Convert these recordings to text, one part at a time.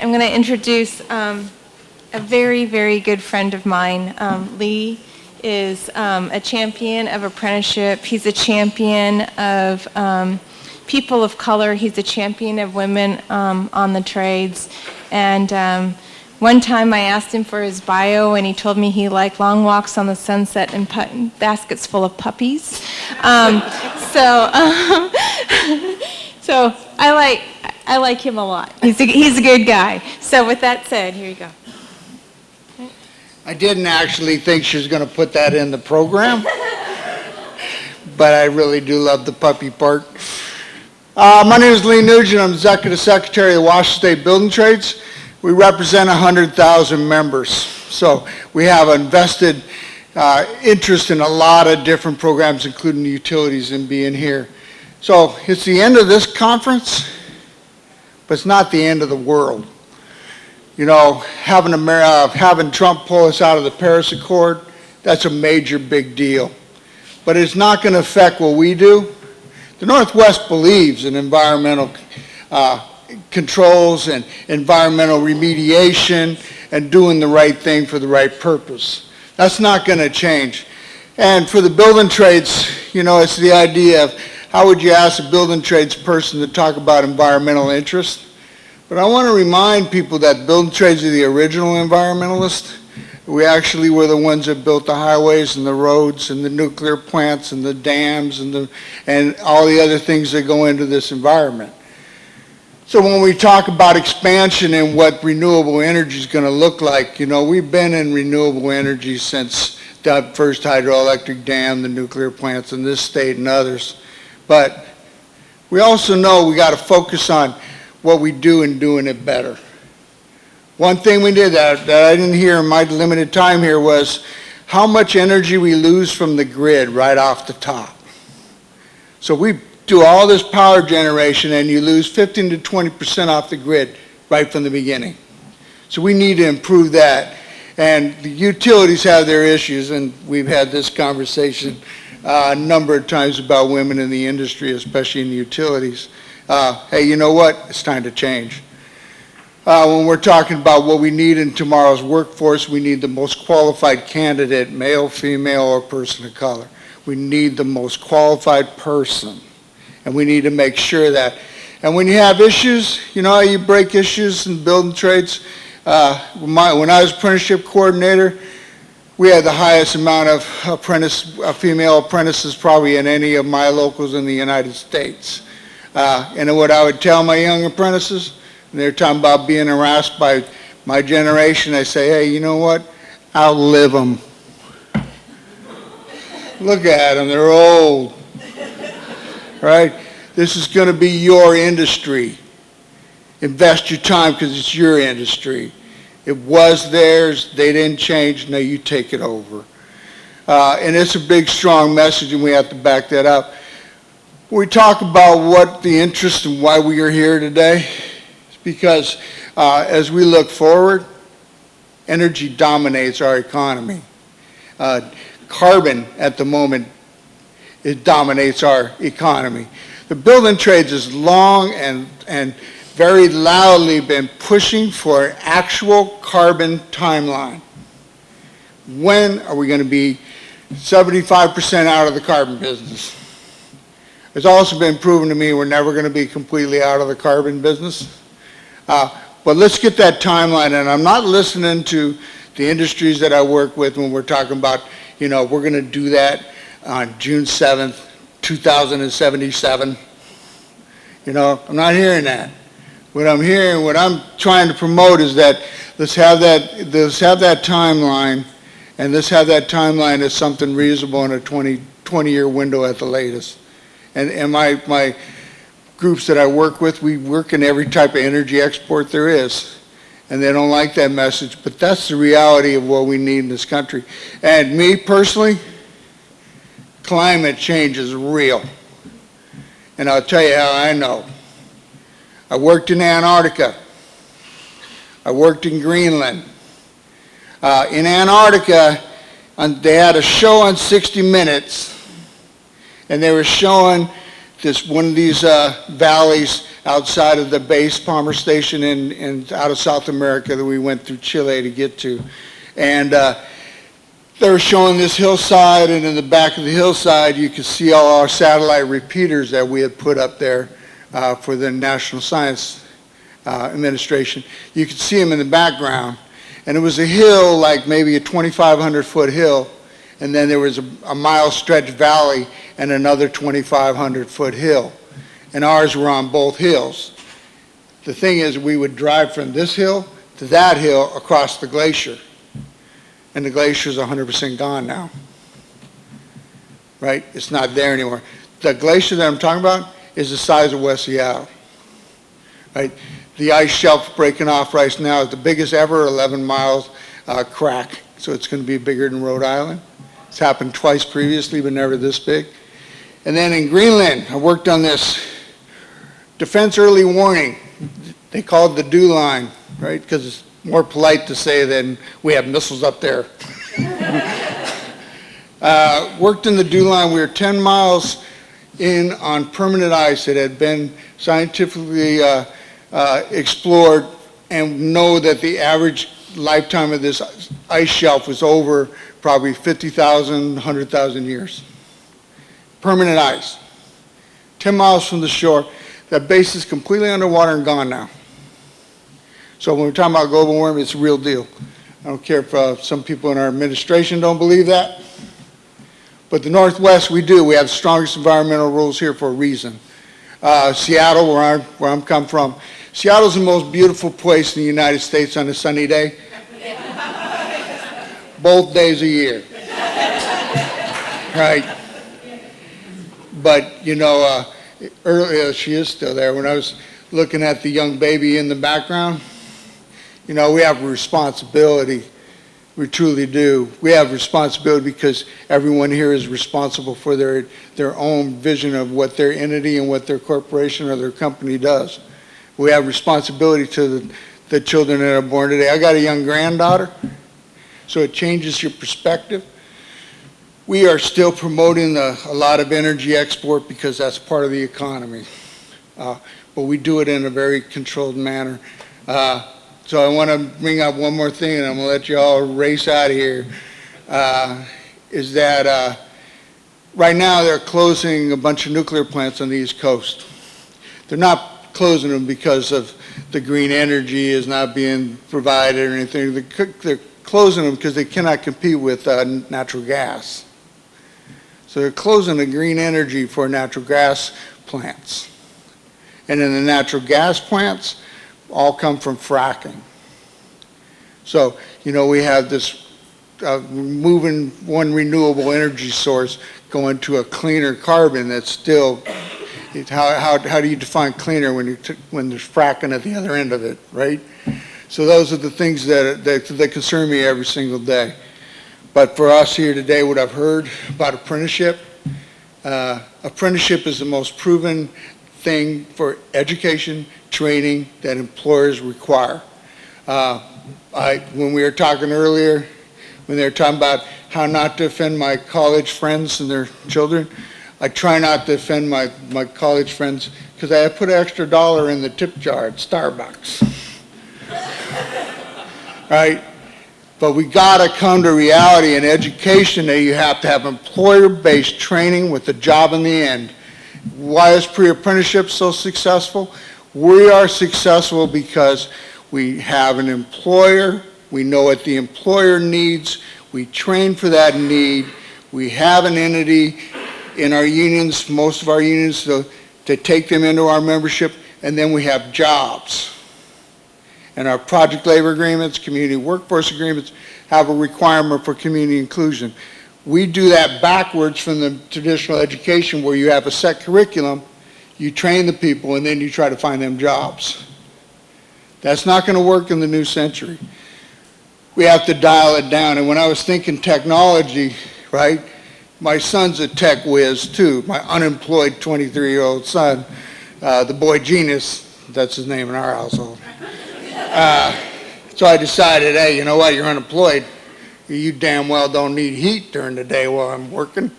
right, I'm going to introduce a very, very good friend of mine. Lee is a champion of apprenticeship. He's a champion of people of color. He's a champion of women on the trades. And one time I asked him for his bio, and he told me he liked long walks on the sunset and baskets full of puppies. So I like him a lot. He's a good guy. So with that said, here you go. I didn't actually think she was going to put that in the program, but I really do love the puppy part. My name is Lee Nugent. I'm Executive Secretary of the Washington State Building Trades. We represent 100,000 members. So we have invested interest in a lot of different programs, including the utilities, in being here. So it's the end of this conference, but it's not the end of the world. You know, having Trump pull us out of the Paris Accord, that's a major big deal. But it's not going to affect what we do. The Northwest believes in environmental controls and environmental remediation and doing the right thing for the right purpose. That's not going to change. And for the building trades, you know, it's the idea of how would you ask a building trades person to talk about environmental interests? But I want to remind people that building trades are the original environmentalists. We actually were the ones that built the highways and the roads and the nuclear plants and the dams and all the other things that go into this environment. So when we talk about expansion and what renewable energy is going to look like, you know, we've been in renewable energy since the first hydroelectric dam, the nuclear plants in this state and others. But we also know we got to focus on what we do and doing it better. One thing we did that I didn't hear in my limited time here was how much energy we lose from the grid right off the top. So we do all this power generation and you lose 15 to 20% off the grid right from the beginning. So we need to improve that. And the utilities have their issues, and we've had this conversation a number of times about women in the industry, especially in the utilities. Hey, you know what? It's time to change. When we're talking about what we need in tomorrow's workforce, we need the most qualified candidate, male, female, or person of color. We need the most qualified person, and we need to make sure that. And when you have issues, you know how you break issues in building trades? When I was apprenticeship coordinator, we had the highest amount of female apprentices probably in any of my locals in the United States. And what I would tell my young apprentices, and they're talking about being harassed by my generation, I say, hey, you know what? Outlive them. Look at them, they're old. Right? This is going to be your industry. Invest your time because it's your industry. It was theirs, they didn't change, now you take it over. And it's a big, strong message, and we have to back that up. We talk about what the interest and why we are here today. It's because as we look forward, energy dominates our economy. Carbon at the moment, it dominates our economy. The building trades has long and very loudly been pushing for an actual carbon timeline. When are we going to be 75% out of the carbon business? It's also been proven to me we're never going to be completely out of the carbon business. But let's get that timeline, and I'm not listening to the industries that I work with when we're talking about, you know, we're going to do that on June 7th, 2077. You know, I'm not hearing that. What I'm hearing, what I'm trying to promote is that let's have that timeline, and let's have that timeline as something reasonable in a 20-year window at the latest. And my groups that I work with, we work in every type of energy export there is. And they don't like that message, but that's the reality of what we need in this country. And me personally, climate change is real. And I'll tell you how I know. I worked in Antarctica. I worked in Greenland. In Antarctica, they had a show on 60 Minutes, and they were showing one of these valleys outside of the base Palmer Station in out of South America that we went through Chile to get to. And they were showing this hillside, and in the back of the hillside you could see all our satellite repeaters that we had put up there for the National Science Administration. You could see them in the background. And it was a hill, like maybe a 2,500 foot hill, and then there was a mile stretch valley and another 2,500 foot hill. And ours were on both hills. The thing is, we would drive from this hill to that hill across the glacier. And the glacier is 100% gone now. Right? It's not there anymore. The glacier that I'm talking about is the size of West Seattle. Right? The ice shelf breaking off right now is the biggest ever, 11 miles crack. So it's going to be bigger than Rhode Island. It's happened twice previously, but never this big. And then in Greenland, I worked on this defense early warning. They call it the DEW line, right? Because it's more polite to say than we have missiles up there. Worked in the DEW line. We were 10 miles in on permanent ice. It had been scientifically explored, and know that the average lifetime of this ice shelf was over probably 50,000, 100,000 years. Permanent ice. 10 miles from the shore. That base is completely underwater and gone now. So when we're talking about global warming, it's a real deal. I don't care if some people in our administration don't believe that. But the Northwest, we do. We have the strongest environmental rules here for a reason. Seattle, where I'm come from, Seattle's the most beautiful place in the United States on a sunny day. Both days a year. Right. But, you know, earlier, she is still there. When I was looking at the young baby in the background, you know, we have a responsibility. We truly do. We have responsibility because everyone here is responsible for their own vision of what their entity and what their corporation or their company does. We have responsibility to the children that are born today. I got a young granddaughter, so it changes your perspective. We are still promoting a lot of energy export because that's part of the economy. But we do it in a very controlled manner. So I want to bring up one more thing, and I'm going to let you all race out of here, is that right now they're closing a bunch of nuclear plants on the East Coast. They're not closing them because of the green energy is not being provided or anything. They're closing them because they cannot compete with natural gas. So they're closing the green energy for natural gas plants. And then the natural gas plants all come from fracking. So, you know, we have this moving one renewable energy source going to a cleaner carbon that's still, how do you define cleaner when there's fracking at the other end of it, right? So those are the things that concern me every single day. But for us here today, what I've heard about apprenticeship is the most proven thing for education, training that employers require. When we were talking earlier, when they were talking about how not to offend my college friends and their children, I try not to offend my college friends because I put an extra $1 in the tip jar at Starbucks. Right? But we got to come to reality in education that you have to have employer-based training with a job in the end. Why is pre-apprenticeship so successful? We are successful because we have an employer, we know what the employer needs, we train for that need, we have an entity in our unions, most of our unions, to take them into our membership, and then we have jobs. And our project labor agreements, community workforce agreements have a requirement for community inclusion. We do that backwards from the traditional education where you have a set curriculum, you train the people, and then you try to find them jobs. That's not going to work in the new century. We have to dial it down. And when I was thinking technology, right, my son's a tech whiz too, my unemployed 23-year-old son, the boy genius, that's his name in our household. So I decided, hey, you know what, you're unemployed. You damn well don't need heat during the day while I'm working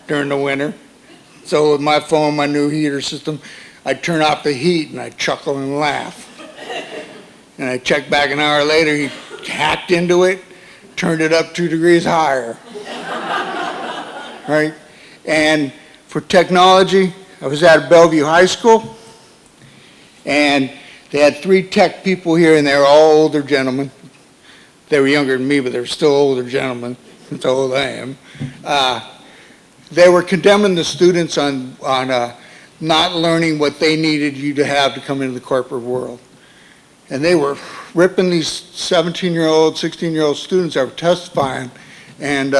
during the winter. So with my phone, my new heater system, I turn off the heat and I chuckle and laugh. And I check back an hour later, he hacked into it, turned it up 2 degrees higher. Right? And for technology, I was at Bellevue High School, and they had 3 tech people here, and they were all older gentlemen. They were younger than me, but they were still older gentlemen. That's how old I am. They were condemning the students on not learning what they needed you to have to come into the corporate world. And they were ripping these 17-year-old, 16-year-old students that were testifying. And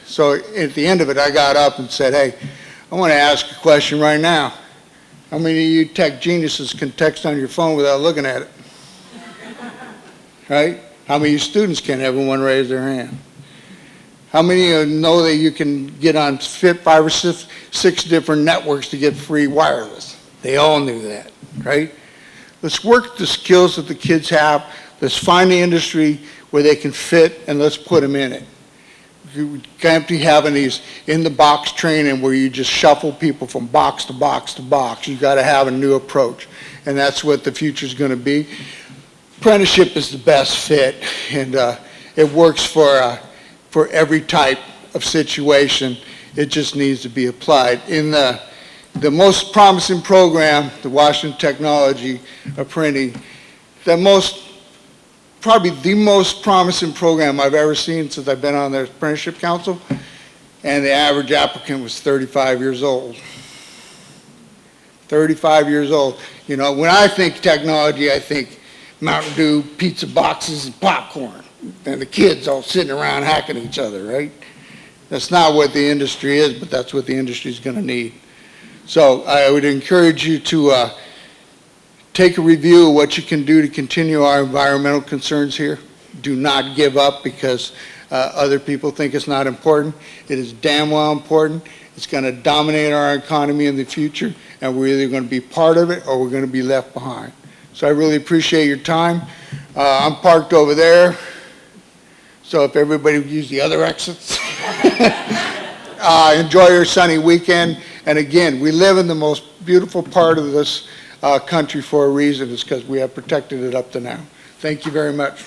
so at the end of it, I got up and said, hey, I want to ask a question right now. How many of you tech geniuses can text on your phone without looking at it? Right? How many of you students can? Everyone raise their hand. How many of you know that you can get on 5 or 6 different networks to get free wireless? They all knew that, right? Let's work the skills that the kids have. Let's find the industry where they can fit, and let's put them in it. You can't be having these in-the-box training where you just shuffle people from box to box to box. You've got to have a new approach, and that's what the future's going to be. Apprenticeship is the best fit, and it works for every type of situation. It just needs to be applied. In the most promising program, the Washington Technology of Printing, probably the most promising program I've ever seen since I've been on the Apprenticeship Council, and the average applicant was 35 years old. 35 years old. You know, when I think technology, I think Mountain Dew, pizza boxes, and popcorn, and the kids all sitting around hacking each other, right? That's not what the industry is, but that's what the industry is going to need. So I would encourage you to take a review of what you can do to continue our environmental concerns here. Do not give up because other people think it's not important. It is damn well important. It's going to dominate our economy in the future, and we're either going to be part of it or we're going to be left behind. So I really appreciate your time. I'm parked over there, so if everybody would use the other exits. Enjoy your sunny weekend. And again, we live in the most beautiful part of this country for a reason. It's because we have protected it up to now. Thank you very much.